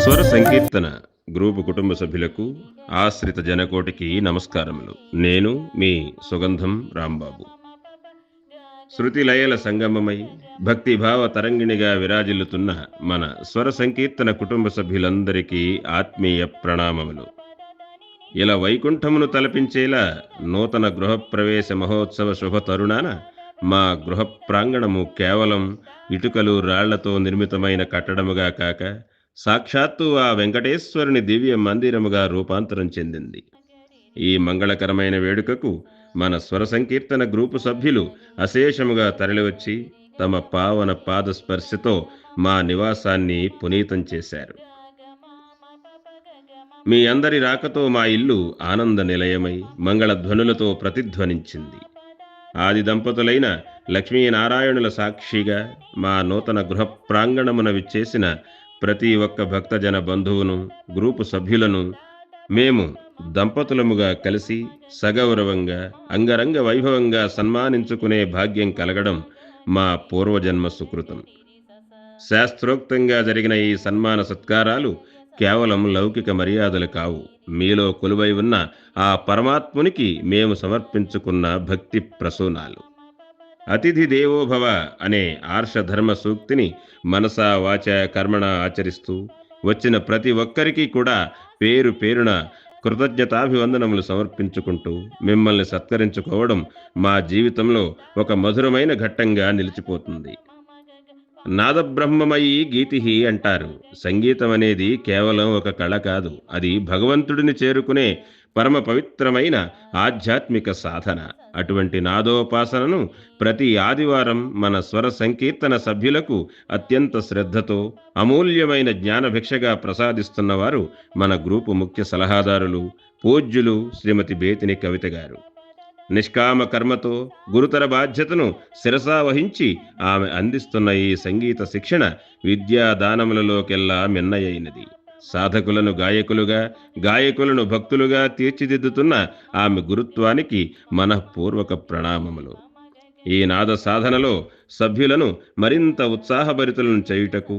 స్వర సంకీర్తన గ్రూపు కుటుంబ సభ్యులకు ఆశ్రిత జనకోటికి నమస్కారములు. నేను మీ సుగంధం రాంబాబు. శృతి లయల సంగమమై భక్తిభావ తరంగిణిగా విరాజిల్లుతున్న మన స్వర సంకీర్తన కుటుంబ సభ్యులందరికీ ఆత్మీయ ప్రణామములు. ఇలా వైకుంఠమును తలపించేలా నూతన గృహప్రవేశ మహోత్సవ శుభ తరుణాన మా గృహ ప్రాంగణము కేవలం ఇటుకలు రాళ్లతో నిర్మితమైన కట్టడముగా కాక సాక్షాత్తు ఆ వెంకటేశ్వరుని దివ్య మందిరముగా రూపాంతరం చెందింది. ఈ మంగళకరమైన వేడుకకు మన స్వర సంకీర్తన గ్రూపు సభ్యులు అశేషముగా తరలివచ్చి తమ పావన పాదస్పర్శతో మా నివాసాన్ని పునీతం చేశారు. మీ అందరి రాకతో మా ఇల్లు ఆనంద నిలయమై మంగళధ్వనులతో ప్రతిధ్వనించింది. ఆది దంపతులైన లక్ష్మీనారాయణుల సాక్షిగా మా నూతన గృహ ప్రాంగణమున విచ్చేసిన ప్రతి ఒక్క భక్తజన బంధువును, గ్రూపు సభ్యులను మేము దంపతులముగా కలిసి సగౌరవంగా అంగరంగ వైభవంగా సన్మానించుకునే భాగ్యం కలగడం మా పూర్వజన్మ సుకృతం. శాస్త్రోక్తంగా జరిగిన ఈ సన్మాన సత్కారాలు కేవలం లౌకిక మర్యాదలు కావు, మీలో కొలువై ఉన్న ఆ పరమాత్మునికి మేము సమర్పించుకున్న భక్తి ప్రసూనాలు. అతిథి దేవోభవ అనే ఆర్షధర్మ సూక్తిని మనసా వాచ కర్మణ ఆచరిస్తూ వచ్చిన ప్రతి ఒక్కరికి కూడా పేరు పేరున కృతజ్ఞతాభివందనములు సమర్పించుకుంటూ మిమ్మల్ని సత్కరించుకోవడం మా జీవితంలో ఒక మధురమైన ఘట్టంగా నిలిచిపోతుంది. నాదబ్రహ్మమయీ గీతిహి అంటారు. సంగీతం అనేది కేవలం ఒక కళ కాదు, అది భగవంతుడిని చేరుకునే పరమ పవిత్రమైన ఆధ్యాత్మిక సాధన. అటువంటి నాదోపాసనను ప్రతి ఆదివారం మన స్వర సంకీర్తన సభ్యులకు అత్యంత శ్రద్ధతో అమూల్యమైన జ్ఞానభిక్షగా ప్రసాదిస్తున్నవారు మన గ్రూపు ముఖ్య సలహాదారులు పూజ్యులు శ్రీమతి బేతిని కవిత గారు. నిష్కామ కర్మతో గురుతర బాధ్యతను శిరసా వహించి ఆమె అందిస్తున్న ఈ సంగీత శిక్షణ విద్యాదానములలోకెల్లా మిన్నయైనది. సాధకులను గాయకులుగా, గాయకులను భక్తులుగా తీర్చిదిద్దుతున్న ఆమె గురుత్వానికి మనఃపూర్వక ప్రణామములు. ఈ నాద సాధనలో సభ్యులను మరింత ఉత్సాహభరితులను చేయుటకు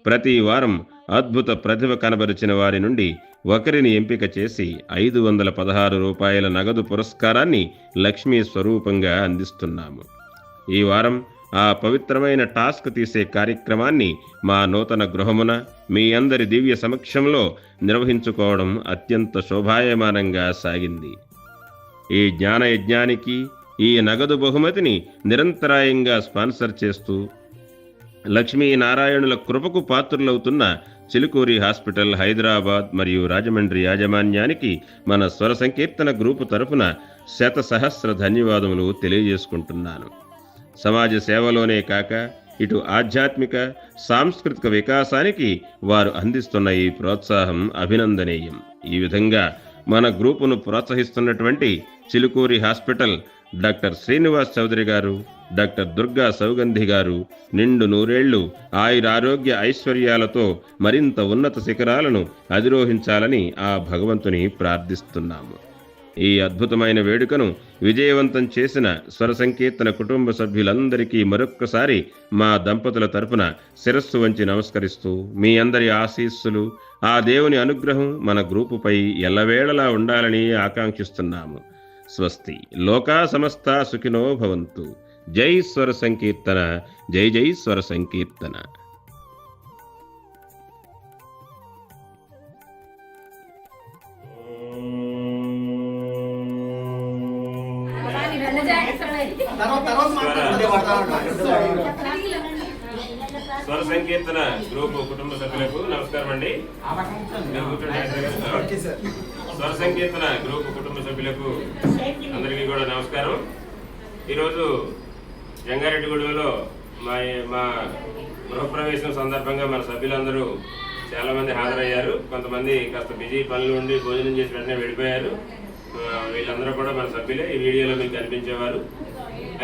ప్రతి వారం అద్భుత ప్రతిభ కనబరిచిన వారి నుండి ఒకరిని ఎంపిక చేసి 516 రూపాయల నగదు పురస్కారాన్ని లక్ష్మీ స్వరూపంగా అందిస్తున్నాము. ఈ వారం ఆ పవిత్రమైన టాస్క్ తీసే కార్యక్రమాన్ని మా నూతన గృహమున మీ అందరి దివ్య సమక్షంలో నిర్వహించుకోవడం అత్యంత శోభాయమానంగా సాగింది. ఈ జ్ఞానయజ్ఞానికి ఈ నగదు బహుమతిని నిరంతరాయంగా స్పాన్సర్ చేస్తూ లక్ష్మీనారాయణుల కృపకు పాత్రులవుతున్న చిలుకూరి హాస్పిటల్ హైదరాబాద్ మరియు రాజమండ్రి యాజమాన్యానికి మన స్వర సంకీర్తన గ్రూపు తరఫున శతసహస్ర ధన్యవాదములు తెలియజేసుకుంటున్నాను. సమాజ సేవలోనే కాక ఇటు ఆధ్యాత్మిక సాంస్కృతిక వికాసానికి వారు అందిస్తున్న ఈ ప్రోత్సాహం అభినందనీయం. ఈ విధంగా మన గ్రూపును ప్రోత్సహిస్తున్నటువంటి చిలుకూరి హాస్పిటల్ డాక్టర్ శ్రీనివాస్ చౌదరి గారు, డాక్టర్ దుర్గా సౌగంధి గారు నిండు నూరేళ్లు ఆయురారోగ్య ఐశ్వర్యాలతో మరింత ఉన్నత శిఖరాలను అధిరోహించాలని ఆ భగవంతుని ప్రార్థిస్తున్నాము. ఈ అద్భుతమైన వేడుకను విజయవంతం చేసిన స్వర సంకీర్తన కుటుంబ సభ్యులందరికీ మరొక్కసారి మా దంపతుల తరపున శిరస్సు వంచి నమస్కరిస్తూ మీ అందరి ఆశీస్సులు, ఆ దేవుని అనుగ్రహం మన గ్రూపుపై ఎల్లవేళలా ఉండాలని ఆకాంక్షిస్తున్నాము. స్వస్తి. లోకా సమస్తా సుఖినో భవంతు. జై స్వర సంకీర్తన, జై జై స్వర సంకీర్తన. స్వర సంకీర్తన గ్రూపు కుటుంబ సభ్యులకు నమస్కారం అండి. స్వర సంకీర్తన గ్రూపు కుటుంబ సభ్యులకు అందరికీ కూడా నమస్కారం. ఈరోజు జంగారెడ్డిగూడెంలో మా గృహప్రవేశం సందర్భంగా మన సభ్యులందరూ చాలామంది హాజరయ్యారు. కొంతమంది కాస్త బిజీ పనులు ఉండి భోజనం చేసి వెంటనే వెళ్ళిపోయారు. వీళ్ళందరూ కూడా మన సభ్యులే. ఈ వీడియోలో మీకు కనిపించేవారు.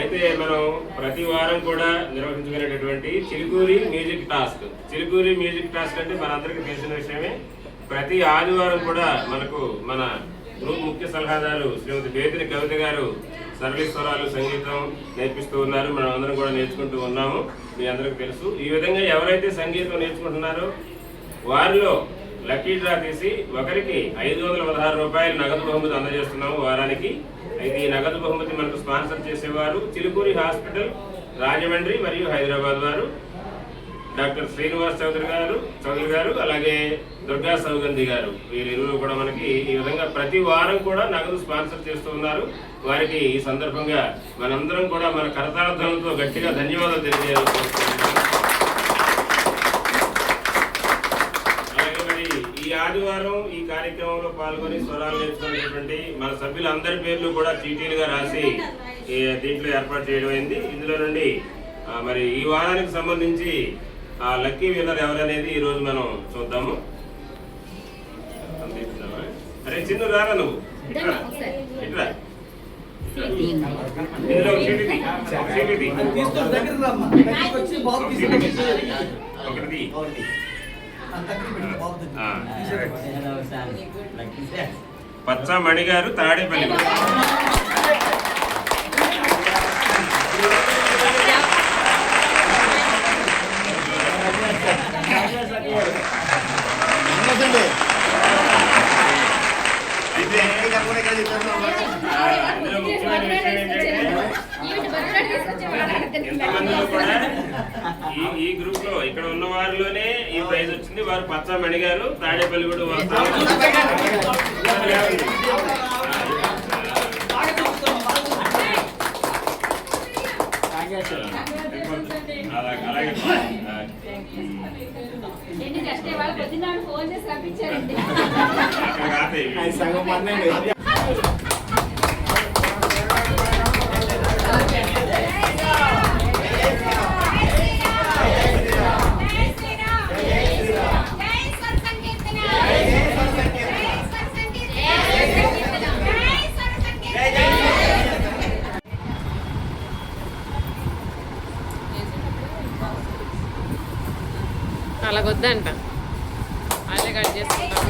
అయితే మనం ప్రతి వారం కూడా నిర్వహించుకునేటటువంటి Chilukuri music task. Chilukuri music task అంటే మనందరికీ తెలిసిన విషయమే. ప్రతి ఆదివారం కూడా మనకు మన గ్రూప్ ముఖ్య సలహాదారు శ్రీమతి బేతిని కవిత గారు సరళీస్వరాలు సంగీతం నేర్పిస్తూ ఉన్నారు. మనం అందరం కూడా నేర్చుకుంటూ ఉన్నాము. మీ అందరికీ తెలుసు. ఈ విధంగా ఎవరైతే సంగీతం నేర్చుకుంటున్నారో వారిలో లక్కీ డ్రా తీసి ఒకరికి 516 రూపాయలు నగదు బహుమతి అందజేస్తున్నాము వారానికి. అయితే ఈ నగదు బహుమతి మనకు స్పాన్సర్ చేసేవారు చిలుకూరి హాస్పిటల్ రాజమండ్రి మరియు హైదరాబాద్ వారు డాక్టర్ శ్రీనివాస్ చౌదరి గారు అలాగే దుర్గా సౌగంధి గారు. వీరిరువురు కూడా మనకి ఈ విధంగా ప్రతి వారం కూడా నగదు స్పాన్సర్ చేస్తూ ఉన్నారు. వారికి ఈ సందర్భంగా మనందరం కూడా మన కరతాళధ్వనులతో గట్టిగా ధన్యవాదాలు తెలియజేయాలనుకుంటున్నాం. అలాగే మరి ఈ ఆదివారం ఈ కార్యక్రమంలో పాల్గొని స్వరాలు నేర్చుకున్నటువంటి మన సభ్యులందరి పేర్లు కూడా చీటీలుగా రాసి దీంట్లో ఏర్పాటు చేయడం అయింది. ఇందులో నుండి మరి ఈ వారానికి సంబంధించి ఆ లక్కీ విన్నర్ ఎవరనేది ఈ రోజు మనం చూద్దాము. అరే చిన్న రారా నువ్వు ఇట్లా ఇందులో ఒకటి పచ్చ మణి గారు తాడేపల్లి. అయితే ఇందులో ముఖ్యమైన విషయం ఏంటంటే కూడా ఈ గ్రూప్ లో ఇక్కడ ఉన్న వారిలోనే ఈ ప్రైజ్ వచ్చింది. వారు పచ్చ మణి గారు తాడేపల్లి కూడా వస్తారు. అలాగే అలాగొద్దంట అదే కట్ చేసుకుంటాం.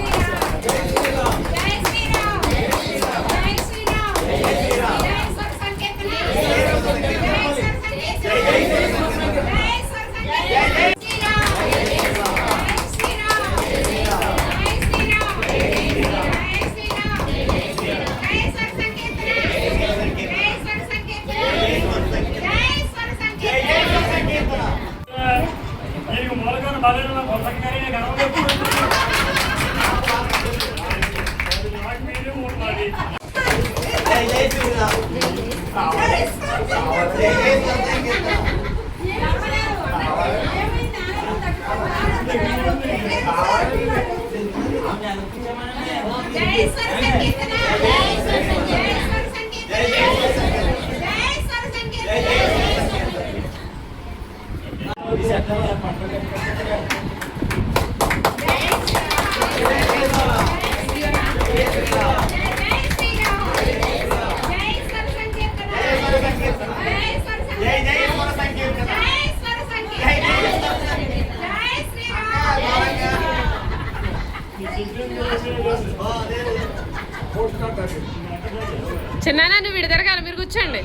చిన్న నువ్వు విడదరగాలి, మీరు కూర్చోండి.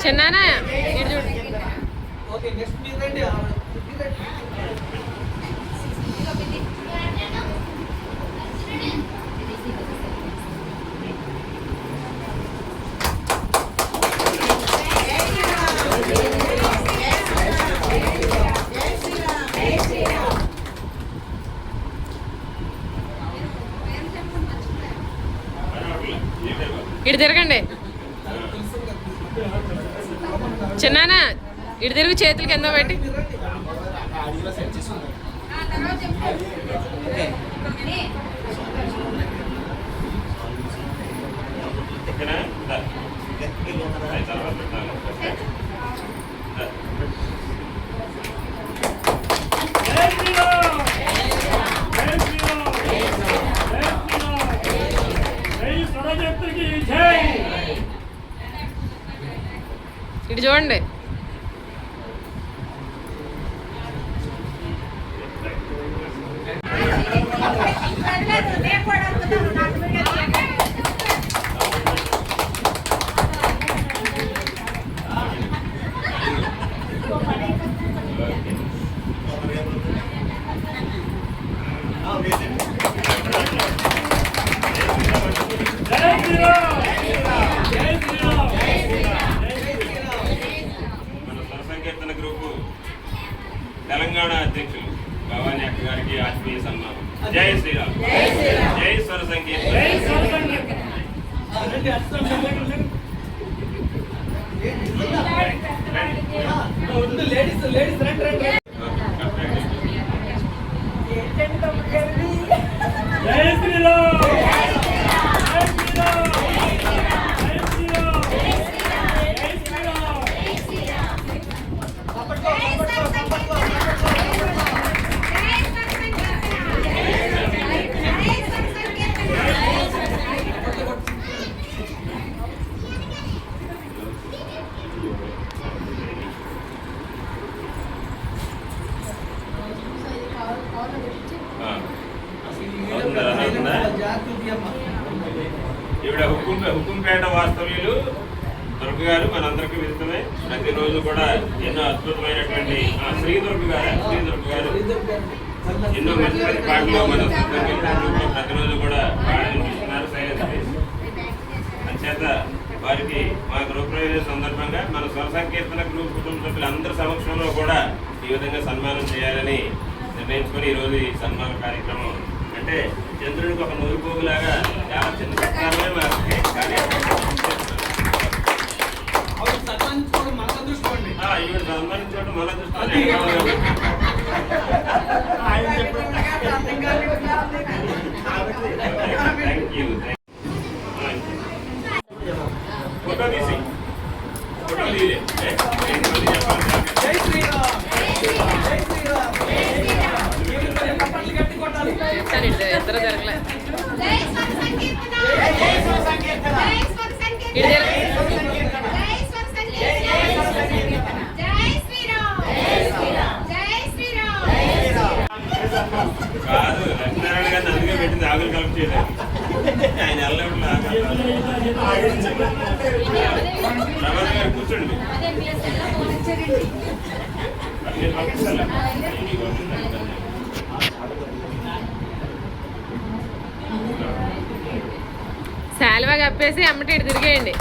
చిన్నానా ఇటు చూడు. ఇటు తిరగండి చిన్నానా, ఇటు తిరుగు, చేతులు కింద పెట్టి. ఓకేనా? దా. అది తర్వాత పెట్టాలి. ఓకే? దా. ఇటు చూడండి. మన స్వర సంకీర్తన గ్రూపు తెలంగాణ అధ్యక్షులు భవానీ అక్క గారికి ఆత్మీయ సన్మానం. జై శ్రీరామ్. జై స్వర సంకీర్తన. ఈవిడ హుకుంపేట వాస్తవ్యులు దుర్గ గారు మనందరికీ విదితమే. ప్రతిరోజు కూడా ఎన్నో అద్భుతమైనటువంటి శ్రీ దుర్గ గారు ఎన్నో మంచి మంచి పాటలు మన ప్రతిరోజు కూడా పాడిస్తున్నారు. అంచేత వారికి మా గృహప్రవేశ సందర్భంగా మన స్వర సంకీర్తన గ్రూప్ కుటుంబ సభ్యులందరి సమక్షంలో కూడా ఈ విధంగా సన్మానం చేయాలని నిర్ణయించుకొని ఈరోజు ఈ సన్మాన కార్యక్రమం అంటే చంద్రుడికి ఒక నూరిపోగులాగా చాలా చిన్న సత్కారమే కానీ ఈవిడ సన్మానించడం మన థ్యాంక్ యూ. ఫోటో తీసి ఫోటో తీయలే సరే ఇద్దరు జరగలే. ఇటు కాదు లక్ష్మీనారాయణ గారిని అందుకే పెట్టింది ఆకులు కలెక్ట్ చేయలేదు. ఆయన వెళ్ళకుండా ప్రభాస్ గారు కూర్చోండి. శాలువా కప్పేసి అమ్మటి ఇటు తిరిగేయండి.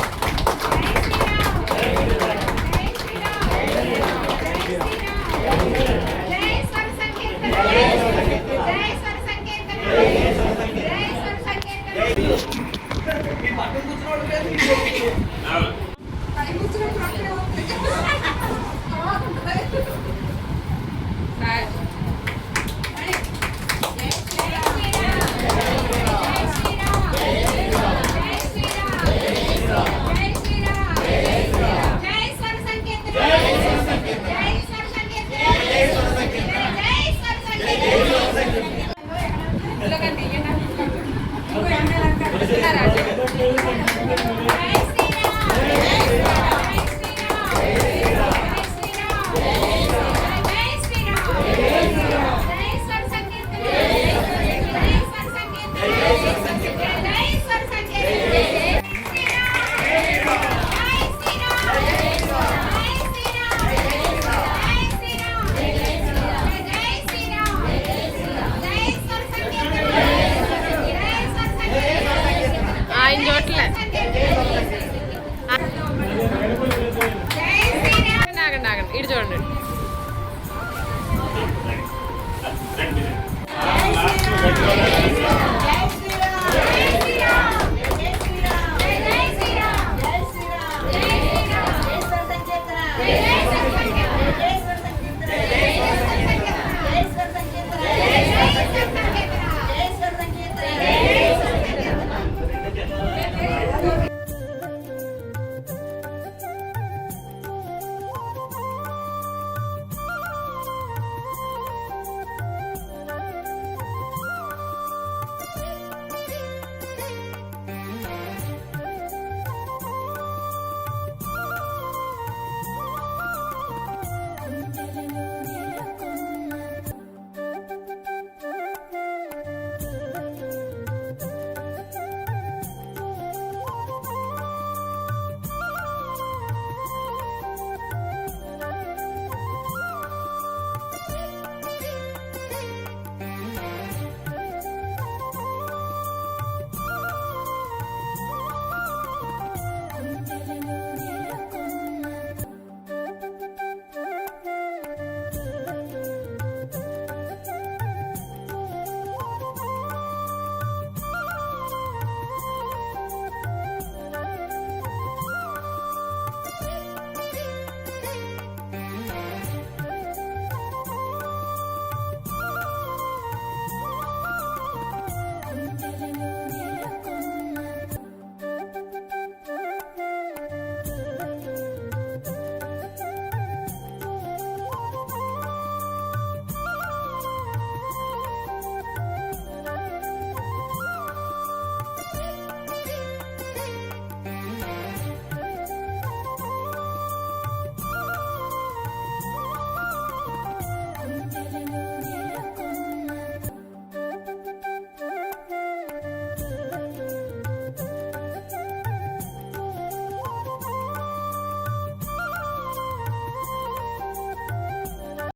ఆగండి ఇటు చూడండి.